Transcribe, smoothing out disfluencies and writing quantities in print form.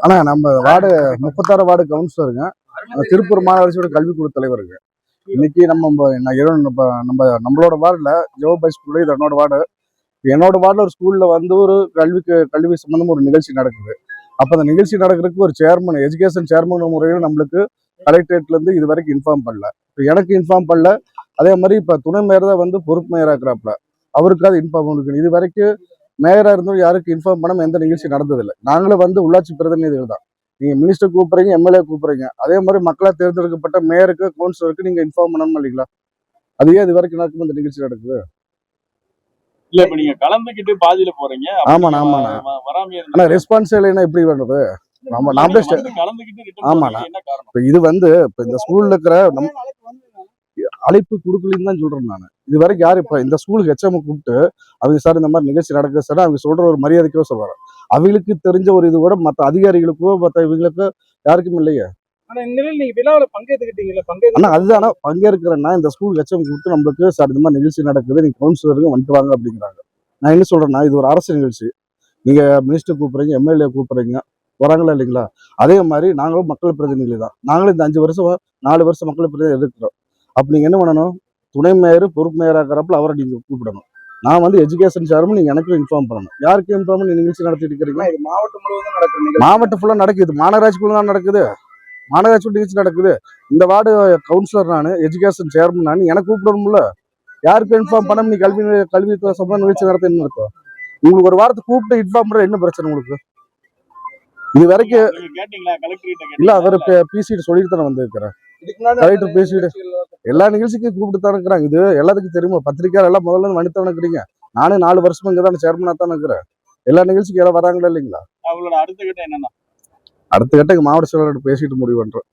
ஆனா நம்ம ward 36 ward கவுன்சிலருங்க, Tiruppur மாநகராட்சியோட கல்விக்குழு தலைவருங்க. இன்னைக்கு நம்மளோட வார்டுல ஜோபாய் ஸ்கூல்ல இது என்னோட வார்டுல ஒரு ஸ்கூல்ல வந்து ஒரு கல்வி சம்பந்தமா ஒரு நிகழ்ச்சி நடக்குது. அப்ப அந்த நிகழ்ச்சி நடக்கிறதுக்கு ஒரு சேர்மன், எஜுகேஷன் சேர்மன் முறையில் நம்மளுக்கு கலெக்டரேட்ல இருந்து இது வரைக்கும் இன்ஃபார்ம் பண்ணல. இப்போ எனக்கு இன்ஃபார்ம் பண்ணல. அதே மாதிரி இப்ப துணை மேயர் தான் வந்து பொறுப்பு மேயரா இருக்கிறாப்ல, அவருக்கு அது இன்ஃபார்ம் இருக்கு. இது வரைக்கும் மேயரா இருந்தும் யாருக்கு இன்ஃபார்ம் பண்ணாம எந்த நிகழ்ச்சி நடந்ததில்லை. நாங்களும் வந்து உள்ளாட்சி பிரதிநிதிகள் தான். நீங்க மினிஸ்டர் கூப்பிடுறீங்க, எம்எல்ஏ கூப்பிடுறீங்க, அதே மாதிரி மக்களா தேர்ந்தெடுக்கப்பட்ட மேயருக்கு கவுன்சிலருக்கு நீங்க இன்ஃபார்ம் பண்ணணும் இல்லைங்களா? அதுவே இது வரைக்கும் நடக்கும் இந்த நிகழ்ச்சி நடக்குது. இல்ல இப்ப நீங்க கலந்துக்கிட்டு பாதியில போறீங்க. ஆமாண்ணா ஆனா ரெஸ்பான்ஸ் இல்லைன்னா எப்படி பண்றது? ஆமாண்ணா இப்ப இது வந்து இப்ப இந்த ஸ்கூல்ல இருக்கிற அழைப்பு கொடுக்கலன்னு தான் சொல்றேன் நான். இது வரைக்கும் யாரு இப்ப இந்த ஸ்கூலுக்கு ஹெச்எம் கூப்பிட்டு அவங்க சார் இந்த மாதிரி நிகழ்ச்சி நடக்குது சார் அவங்க சொல்ற ஒரு மரியாதைக்கோ சொல்றாரு. அவங்களுக்கு தெரிஞ்ச ஒரு இது கூட மற்ற அதிகாரிகளுக்கோ மற்ற இவங்களுக்கோ யாருக்கும் இல்லையே. அதுதானா பங்கேற்கிறேன்னா இந்த ஸ்கூல் ஹெச்எம் கூப்பிட்டு நம்மளுக்கு சார் இந்த மாதிரி நிகழ்ச்சி நடக்குது, நீங்க கவுன்சிலருக்கு வந்துட்டு வாங்க அப்படிங்கிறாங்க. நான் என்ன சொல்றேன்னா இது ஒரு அரசு நிகழ்ச்சி. நீங்க மினிஸ்டர் கூப்பிடுறீங்க, எம்எல்ஏ கூப்பிடுறீங்க, வராங்களா இல்லைங்களா? அதே மாதிரி நாங்களும் மக்கள் பிரதிநிதி தான். நாங்களும் இந்த 4 வருஷம் மக்கள் பிரதிநிதி இருக்கிறோம். அப்ப நீங்க என்ன பண்ணணும்? துணை மேயர் பொறுப்பு மேயரா இருக்கிறப்பல அவரை நீங்க கூப்பிடணும். நான் வந்து எஜுகேஷன் சேர்மன், நீங்க எனக்கு இன்ஃபார்ம் பண்ணணும். யாருக்கு இன்ஃபார்ம் பண்ணி நிகழ்ச்சி நடத்திட்டு இருக்கிறீங்க? இது மாவட்டம் முழுவதும் நடக்குது. மாவட்டம் ஃபுல்லா நடக்குது. மாநகராட்சிக்குள்ள தான் நடக்குது. மாநகராட்சி நிகழ்ச்சி நடக்குது. இந்த வார்டு கவுன்சிலர் நான், எஜுகேஷன் சேர்மன் நான், எனக்கு கூப்பிடணும்ல. யாருக்கு இன்ஃபார்ம் பண்ண நீ கல்வி சம்பந்த நிகழ்ச்சி நடத்த என்ன நடத்தும்? உங்களுக்கு ஒரு வாரத்தை கூப்பிட்டு இன்ஃபார்ம் பண்ற என்ன பிரச்சனை உங்களுக்கு? இது வரைக்கும் இல்ல, அவர் பிசிட்டு சொல்லிட்டு தானே வந்திருக்கிறேன். கலெக்டர் பேசிட்டு எல்லா நிகழ்ச்சிக்கும் கூப்பிட்டு தானே இருக்கிறாங்க. இது எல்லாத்துக்கும் தெரியுமா? பத்திரிக்கை எல்லாம் முதல்ல மனுத்தானே இருக்கிறீங்க. நானும் 4 வருஷமா இங்கதான் சேர்மனா தானே இருக்கிறேன். எல்லா நிகழ்ச்சிக்கும் எல்லாம் வராங்களா இல்லைங்களா? அடுத்த கட்டம் மாவட்ட செயலாளர் பேசிட்டு முடிவு பண்றேன்.